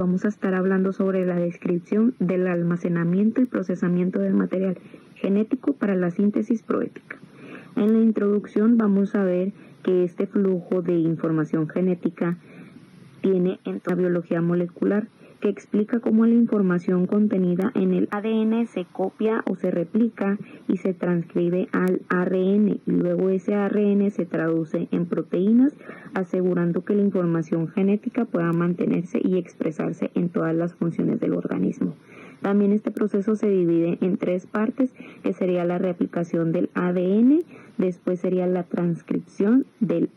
Vamos a estar hablando sobre la descripción del almacenamiento y procesamiento del material genético para la síntesis protéica. En la introducción vamos a ver que este flujo de información genética tiene en la biología molecular, que explica cómo la información contenida en el ADN se copia o se replica y se transcribe al ARN, y luego ese ARN se traduce en proteínas, asegurando que la información genética pueda mantenerse y expresarse en todas las funciones del organismo. También este proceso se divide en tres partes, que sería la replicación del ADN, después sería la transcripción del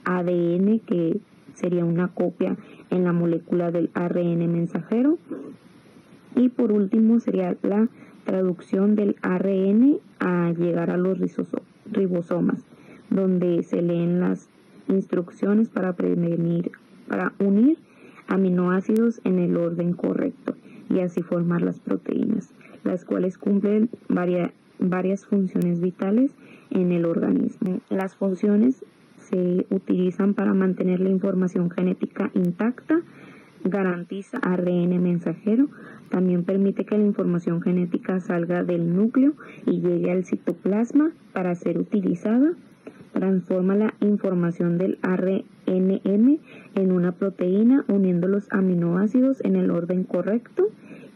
ADN, que sería una copia en la molécula del ARN mensajero, y por último sería la traducción del ARN a llegar a los ribosomas, donde se leen las instrucciones para unir aminoácidos en el orden correcto y así formar las proteínas, las cuales cumplen varias funciones vitales en el organismo. Las funciones se utilizan para mantener la información genética intacta, garantiza ARN mensajero, también permite que la información genética salga del núcleo y llegue al citoplasma para ser utilizada, transforma la información del ARNM en una proteína uniendo los aminoácidos en el orden correcto,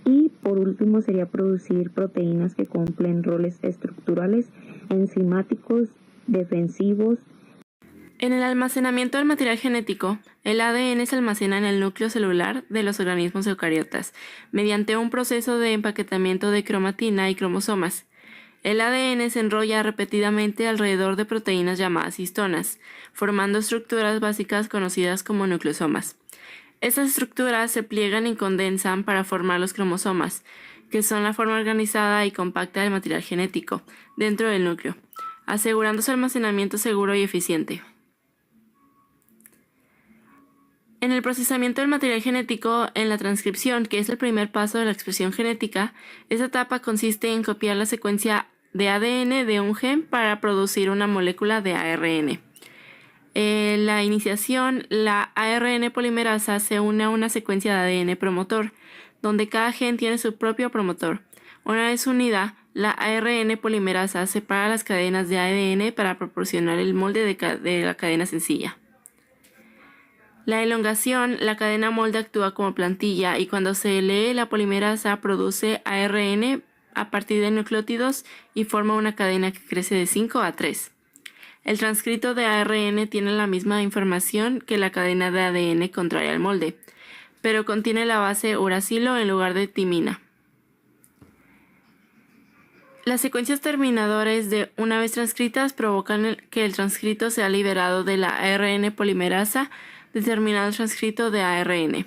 y por último sería producir proteínas que cumplen roles estructurales, enzimáticos, defensivos. En el almacenamiento del material genético, el ADN se almacena en el núcleo celular de los organismos eucariotas, mediante un proceso de empaquetamiento de cromatina y cromosomas. El ADN se enrolla repetidamente alrededor de proteínas llamadas histonas, formando estructuras básicas conocidas como nucleosomas. Estas estructuras se pliegan y condensan para formar los cromosomas, que son la forma organizada y compacta del material genético, dentro del núcleo, asegurando su almacenamiento seguro y eficiente. En el procesamiento del material genético, en la transcripción, que es el primer paso de la expresión genética, esta etapa consiste en copiar la secuencia de ADN de un gen para producir una molécula de ARN. En la iniciación, la ARN polimerasa se une a una secuencia de ADN promotor, donde cada gen tiene su propio promotor. Una vez unida, la ARN polimerasa separa las cadenas de ADN para proporcionar el molde de la cadena sencilla. La elongación, la cadena molde actúa como plantilla y cuando se lee la polimerasa produce ARN a partir de nucleótidos y forma una cadena que crece de 5 a 3. El transcrito de ARN tiene la misma información que la cadena de ADN contraria al molde, pero contiene la base uracilo en lugar de timina. Las secuencias terminadores de una vez transcritas provocan que el transcrito sea liberado de la ARN polimerasa, determinado el transcrito de ARN.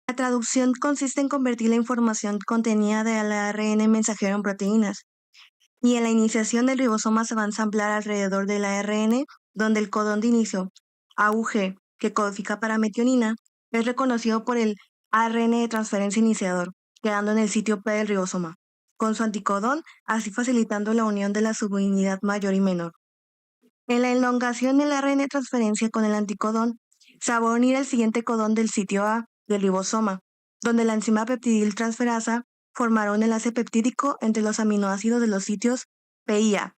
La traducción consiste en convertir la información contenida del ARN mensajero en proteínas. Y en la iniciación del ribosoma se va a ensamblar alrededor del ARN, donde el codón de inicio, AUG, que codifica para metionina, es reconocido por el ARN de transferencia iniciador, quedando en el sitio P del ribosoma, con su anticodón, así facilitando la unión de la subunidad mayor y menor. En la elongación del ARN de transferencia con el anticodón, se va a unir el siguiente codón del sitio A del ribosoma, donde la enzima peptidil transferasa formará un enlace peptídico entre los aminoácidos de los sitios P y A.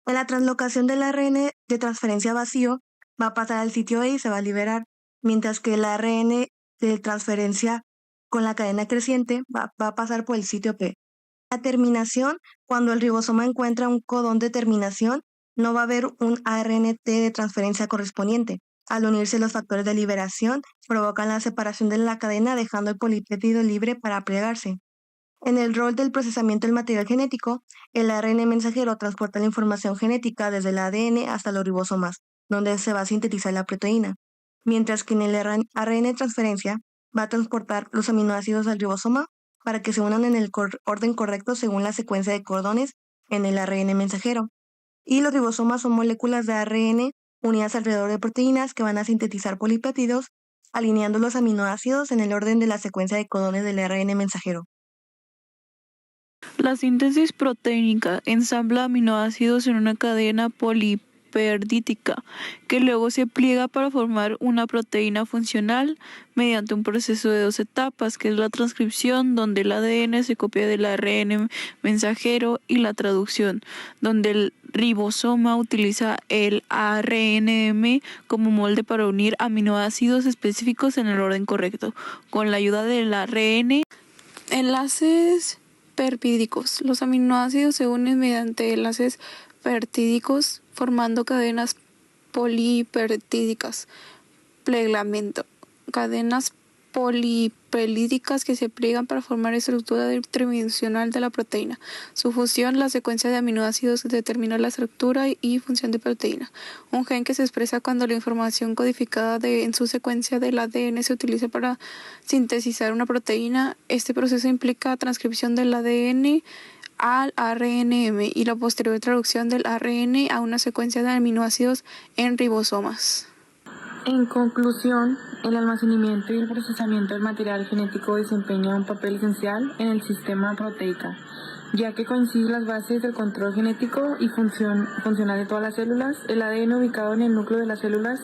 En la translocación del ARN de transferencia vacío, va a pasar al sitio E y se va a liberar, mientras que el ARN de transferencia con la cadena creciente va a pasar por el sitio P. La terminación, cuando el ribosoma encuentra un codón de terminación, no va a haber un ARNT de transferencia correspondiente. Al unirse los factores de liberación, provocan la separación de la cadena dejando el polipéptido libre para plegarse. En el rol del procesamiento del material genético, el ARN mensajero transporta la información genética desde el ADN hasta los ribosomas, donde se va a sintetizar la proteína, mientras que en el ARN de transferencia va a transportar los aminoácidos al ribosoma para que se unan en el orden correcto según la secuencia de cordones en el ARN mensajero. Y los ribosomas son moléculas de ARN unidas alrededor de proteínas que van a sintetizar polipéptidos, alineando los aminoácidos en el orden de la secuencia de codones del ARN mensajero. La síntesis proteínica ensambla aminoácidos en una cadena polipéptica polipeptídica, que luego se pliega para formar una proteína funcional mediante un proceso de 2 etapas, que es la transcripción, donde el ADN se copia del ARN mensajero, y la traducción, donde el ribosoma utiliza el ARNM como molde para unir aminoácidos específicos en el orden correcto, con la ayuda del ARN. Enlaces peptídicos. Los aminoácidos se unen mediante enlaces peptídicos formando cadenas polipeptídicas. Plegamento. Cadenas polipeptídicas que se pliegan para formar estructura tridimensional de la proteína. Su función, la secuencia de aminoácidos determina la estructura y función de proteína. Un gen que se expresa cuando la información codificada en su secuencia del ADN se utiliza para sintetizar una proteína. Este proceso implica transcripción del ADN al ARNM y la posterior traducción del ARN a una secuencia de aminoácidos en ribosomas. En conclusión, el almacenamiento y el procesamiento del material genético desempeña un papel esencial en el sistema proteico, ya que coinciden las bases del control genético y funcional de todas las células. El ADN ubicado en el núcleo de las células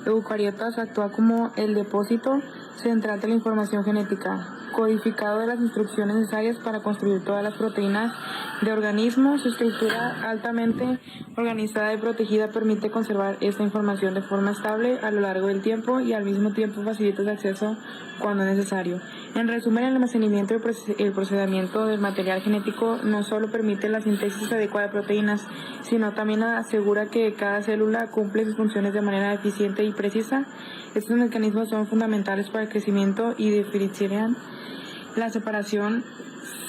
eucariotas actúa como el depósito central de la información genética, codificado de las instrucciones necesarias para construir todas las proteínas de organismo. Su estructura altamente organizada y protegida permite conservar esta información de forma estable a lo largo del tiempo y al mismo tiempo facilita el acceso cuando es necesario. En resumen, el almacenamiento y el procesamiento del material genético no solo permite la síntesis adecuada de proteínas, sino también asegura que cada célula cumple sus funciones de manera eficiente y precisa. Estos mecanismos son fundamentales para el crecimiento y diferencian la separación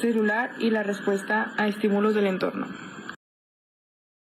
celular y la respuesta a estímulos del entorno.